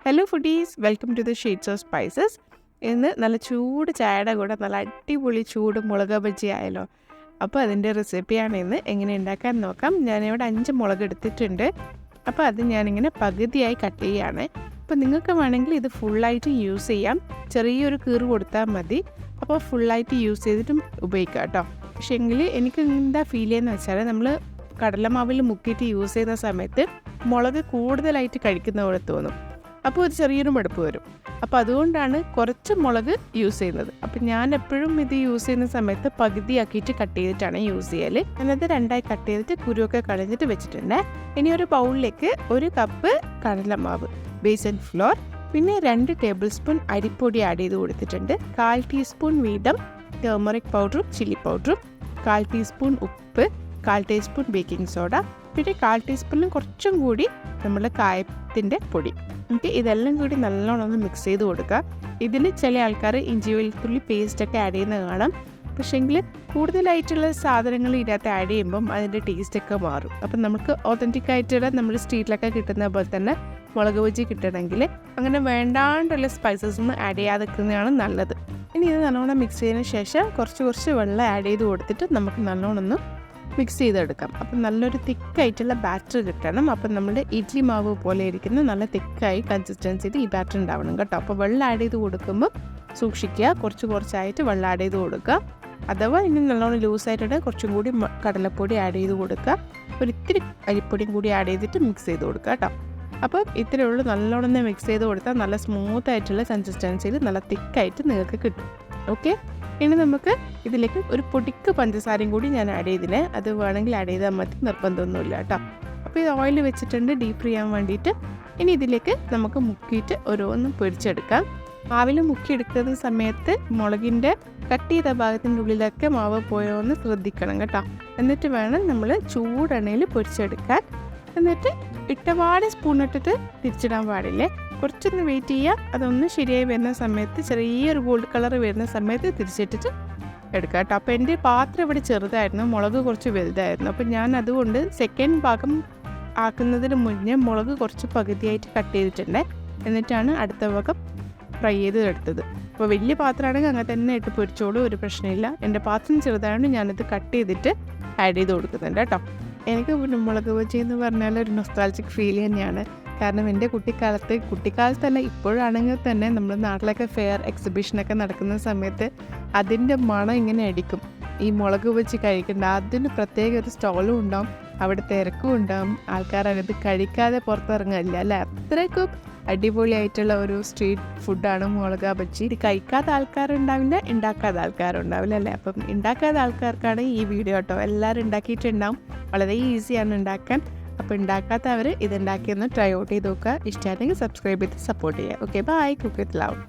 Hello foodies, welcome to the shades of spices. ഇന്ന് നല്ല ചൂട് ചായയുടെ കൂടെ നല്ല അടിപൊളി ചൂട് മുളക് ബജി ആയല്ലോ. അപ്പോൾ അതിൻ്റെ റെസിപ്പിയാണ് ഇന്ന്. എങ്ങനെ ഉണ്ടാക്കാൻ നോക്കാം. ഞാനിവിടെ 5 മുളക് എടുത്തിട്ടുണ്ട്. അപ്പോൾ അത് ഞാനിങ്ങനെ പകുതിയായി കട്ട് ചെയ്യുകയാണ്. അപ്പോൾ നിങ്ങൾക്ക് വേണമെങ്കിൽ ഇത് ഫുള്ളായിട്ട് യൂസ് ചെയ്യാം. ചെറിയൊരു കീറ് കൊടുത്താൽ മതി. അപ്പോൾ ഫുള്ളായിട്ട് യൂസ് ചെയ്തിട്ടും ഉപയോഗിക്കാം കേട്ടോ. പക്ഷേ എങ്കിൽ എനിക്ക് എന്താ ഫീൽ ചെയ്യുന്നത് വെച്ചാൽ നമ്മൾ കടലമാവിൽ മുക്കിയിട്ട് യൂസ് ചെയ്യുന്ന സമയത്ത് മുളക് കൂടുതലായിട്ട് കഴിക്കുന്ന പോലെ തോന്നും. അപ്പോൾ ഒരു ചെറിയൊരു മടുപ്പ് വരും. അപ്പോൾ അതുകൊണ്ടാണ് കുറച്ച് മുളക് യൂസ് ചെയ്യുന്നത്. അപ്പോൾ ഞാൻ എപ്പോഴും ഇത് യൂസ് ചെയ്യുന്ന സമയത്ത് പകുതിയാക്കിയിട്ട് കട്ട് ചെയ്തിട്ടാണ് യൂസ് ചെയ്യൽ. എന്നിട്ട് 2 കട്ട് ചെയ്തിട്ട് കുരുവൊക്കെ കളഞ്ഞിട്ട് വെച്ചിട്ടുണ്ട്. ഇനി ഒരു ബൗളിലേക്ക് 1 കപ്പ് കടലമാവ്, ബേസൻ ഫ്ലോർ, പിന്നെ 2 ടേബിൾ സ്പൂൺ അരിപ്പൊടി ആഡ് ചെയ്ത് കൊടുത്തിട്ടുണ്ട്. 1/4 ടീസ്പൂൺ വീതം ടർമറിക് പൗഡറും ചില്ലി പൗഡറും, 1/4 ടീസ്പൂൺ ഉപ്പ്, 1/4 ടീസ്പൂൺ ബേക്കിംഗ് സോഡ, പിന്നെ 1/4 ടീസ്പൂണിലും കുറച്ചും കൂടി നമ്മുടെ കായത്തിൻ്റെ പൊടി. നമുക്ക് ഇതെല്ലാം കൂടി നല്ലോണം ഒന്ന് മിക്സ് ചെയ്ത് കൊടുക്കുക. ഇതിൽ ചില ആൾക്കാർ ഇഞ്ചി വെളുത്തുള്ളി പേസ്റ്റൊക്കെ ആഡ് ചെയ്യുന്നത് കാണാം. പക്ഷേങ്കിൽ കൂടുതലായിട്ടുള്ള സാധനങ്ങൾ ഇതിനകത്ത് ആഡ് ചെയ്യുമ്പം അതിൻ്റെ ടേസ്റ്റൊക്കെ മാറും. അപ്പം നമുക്ക് ഒതൻറ്റിക് ആയിട്ടുള്ള നമ്മുടെ സ്ട്രീറ്റിലൊക്കെ കിട്ടുന്ന പോലെ തന്നെ മുളക് ബജി കിട്ടണമെങ്കിൽ അങ്ങനെ വേണ്ടാണ്ടുള്ള സ്പൈസസ് ഒന്നും ആഡ് ചെയ്യാതിരിക്കുന്നതാണ് നല്ലത്. ഇനി ഇത് നല്ലോണം മിക്സ് ചെയ്തതിന് ശേഷം കുറച്ച് വെള്ളം ആഡ് ചെയ്ത് കൊടുത്തിട്ട് നമുക്ക് നല്ലോണം ഒന്ന് മിക്സ് ചെയ്തെടുക്കാം. അപ്പം നല്ലൊരു തിക്കായിട്ടുള്ള ബാറ്റർ കിട്ടണം. അപ്പം നമ്മുടെ ഇഡ്ലി മാവ് പോലെ ഇരിക്കുന്ന നല്ല തിക്കായി കൺസിസ്റ്റൻസിയിൽ ഈ ബാറ്റർ ഉണ്ടാവണം കേട്ടോ. അപ്പോൾ വെള്ളം ആഡ് ചെയ്ത് കൊടുക്കുമ്പോൾ സൂക്ഷിക്കുക, കുറച്ചായിട്ട് വെള്ളം ആഡ് ചെയ്ത് കൊടുക്കുക. അഥവാ ഇനി നല്ലോണം ലൂസായിട്ടുണ്ട് കുറച്ചും കൂടി കടലപ്പൊടി ആഡ് ചെയ്ത് കൊടുക്കുക. ഒരിത്തിരി അരിപ്പൊടിയും കൂടി ആഡ് ചെയ്തിട്ട് മിക്സ് ചെയ്ത് കൊടുക്കുക കേട്ടോ. അപ്പം ഇത്രയേ ഉള്ളൂ. നല്ലോണം മിക്സ് ചെയ്ത് കൊടുത്താൽ നല്ല സ്മൂത്ത് ആയിട്ടുള്ള കൺസിസ്റ്റൻസിയിൽ നല്ല തിക്കായിട്ട് നിങ്ങൾക്ക് കിട്ടും. ഓക്കെ, ഇനി നമുക്ക് ഇതിലേക്ക് ഒരു പൊടിക്ക് പഞ്ചസാരയും കൂടി ഞാൻ ആഡ് ചെയ്തിന്. അത് വേണമെങ്കിൽ ആഡ് ചെയ്താൽ മതി, നിർബന്ധമൊന്നുമില്ല കേട്ടോ. അപ്പോൾ ഇത് ഓയിൽ വെച്ചിട്ടുണ്ട് ഡീപ്പ് ഫ്രൈ ചെയ്യാൻ വേണ്ടിയിട്ട്. ഇനി ഇതിലേക്ക് നമുക്ക് മുക്കിയിട്ട് ഓരോന്നും പൊരിച്ചെടുക്കാം. മാവിൽ മുക്കിയെടുക്കുന്ന സമയത്ത് മുളകിൻ്റെ കട്ട് ചെയ്ത ഭാഗത്തിൻ്റെ ഉള്ളിലൊക്കെ മാവ് പോയോന്ന് ശ്രദ്ധിക്കണം കേട്ടോ. എന്നിട്ട് വേണം നമ്മൾ ചൂടെണ്ണയിൽ പൊരിച്ചെടുക്കാൻ. എന്നിട്ട് ഇട്ടപാടെ സ്പൂണിട്ടിട്ട് തിരിച്ചിടാൻ പാടില്ലേ. കുറച്ചൊന്ന് വെയിറ്റ് ചെയ്യുക. അതൊന്ന് ശരിയായി വരുന്ന സമയത്ത് ചെറിയൊരു ഗോൾഡ് കളർ വരുന്ന സമയത്ത് തിരിച്ചിട്ടിട്ട് എടുക്കുക കേട്ടോ. അപ്പോൾ എൻ്റെ പാത്രം ഇവിടെ ചെറുതായിരുന്നു, മുളക് കുറച്ച് വലുതായിരുന്നു. അപ്പോൾ ഞാൻ അതുകൊണ്ട് സെക്കൻഡ് ഭാഗം ആക്കുന്നതിന് മുന്നേ മുളക് കുറച്ച് പകുതിയായിട്ട് കട്ട് ചെയ്തിട്ടുണ്ട്. എന്നിട്ടാണ് അടുത്ത ഭാഗം ഫ്രൈ ചെയ്ത് എടുത്തത്. അപ്പോൾ വലിയ പാത്രമാണെങ്കിൽ അങ്ങനെ തന്നെ ഇട്ട് പൊരിച്ചോളൂ, ഒരു പ്രശ്നമില്ല. എൻ്റെ പാത്രം ചെറുതായതുകൊണ്ട് ഞാനിത് കട്ട് ചെയ്തിട്ട് ആഡ് ചെയ്ത് കൊടുക്കുന്നുണ്ട് കേട്ടോ. എനിക്ക് മുളക് ബജി എന്ന് പറഞ്ഞാൽ ഒരു നൊസ്റ്റാൾജിക് ഫീൽ തന്നെയാണ്. കാരണം എൻ്റെ കുട്ടിക്കാലത്തല്ല ഇപ്പോഴാണെങ്കിൽ തന്നെ നമ്മുടെ നാട്ടിലൊക്കെ ഫെയർ എക്സിബിഷനൊക്കെ നടക്കുന്ന സമയത്ത് അതിൻ്റെ മണം ഇങ്ങനെ അടിക്കും. ഈ മുളക് ബജി കഴിക്കേണ്ട അതിന് പ്രത്യേക ഒരു സ്റ്റോളും ഉണ്ടാവും, അവിടെ തിരക്കും ഉണ്ടാവും. ആൾക്കാരത് കഴിക്കാതെ പുറത്തിറങ്ങില്ല അല്ലേ. അത്രയ്ക്കും അടിപൊളിയായിട്ടുള്ള ഒരു സ്ട്രീറ്റ് ഫുഡാണ് മുളക് ബജി. ഇത് കഴിക്കാത്ത ആൾക്കാരുണ്ടാവില്ല, ഉണ്ടാക്കാത്ത ആൾക്കാരുണ്ടാവില്ല അല്ലേ. അപ്പം ഉണ്ടാക്കാത്ത ആൾക്കാർക്കാണ് ഈ വീഡിയോ കേട്ടോ. എല്ലാവരും ഉണ്ടാക്കിയിട്ടുണ്ടാവും, വളരെ ഈസിയാണ് ഉണ്ടാക്കാൻ. അപ്പോൾ ഉണ്ടാക്കാത്തവർ ഇതുണ്ടാക്കിയൊന്ന് ട്രൈ ഔട്ട് ചെയ്ത് നോക്കുക. ഇഷ്ടമാണെങ്കിൽ സബ്സ്ക്രൈബ് ചെയ്ത് സപ്പോർട്ട് ചെയ്യുക. Okay, bye. Cook with love.